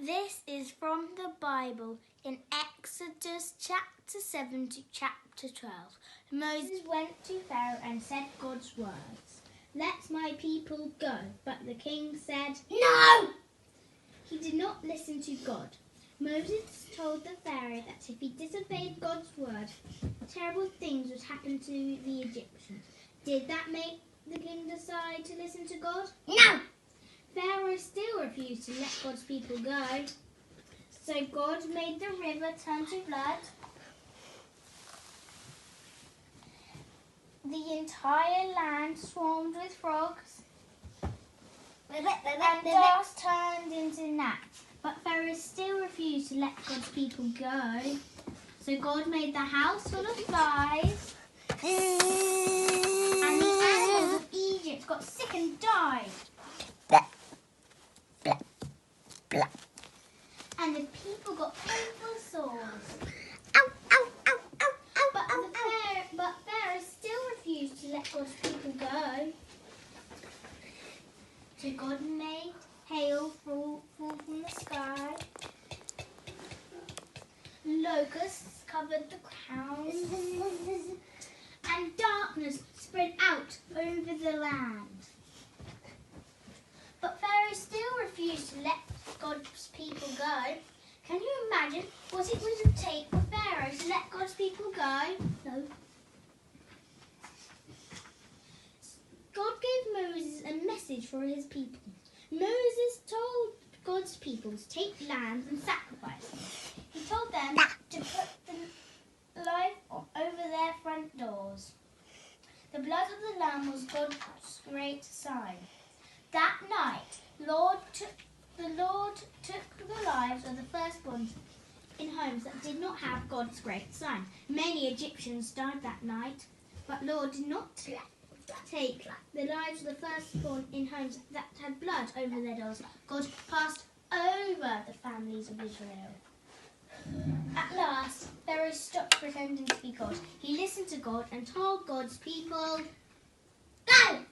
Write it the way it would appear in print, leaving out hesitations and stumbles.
This is from the Bible in Exodus chapter 7 to chapter 12. Moses went to Pharaoh and said God's words. "Let my people go." But the king said, "No!" He did not listen to God. Moses told the Pharaoh that if he disobeyed God's word, terrible things would happen to the Egyptians. Did that make the king decide to listen to God? No! Pharaoh still refused to let God's people go. So God made the river turn to blood. The entire land swarmed with frogs. And dust turned into gnats. But Pharaoh still refused to let God's people go. So God made the house full of flies. And the animals of Egypt got sick and died. And the people got painful sores. But Pharaoh still refused to let God's people go. So God made hail fall from the sky. Locusts covered the ground. And darkness spread out over the land. But Pharaoh still refused to let God's people go. Can you imagine what it would take for Pharaoh to let God's people go? No. God gave Moses a message for his people. Moses told God's people to take lambs and sacrifice them. He told them to put the life over their front doors. The blood of the lamb was God's great sign. That night, the Lord took the lives of the firstborns in homes that did not have God's great sign. Many Egyptians died that night, but Lord did not take the lives of the firstborn in homes that had blood over their doors. God passed over the families of Israel. At last, Pharaoh stopped pretending to be God. He listened to God and told God's people, "Go!"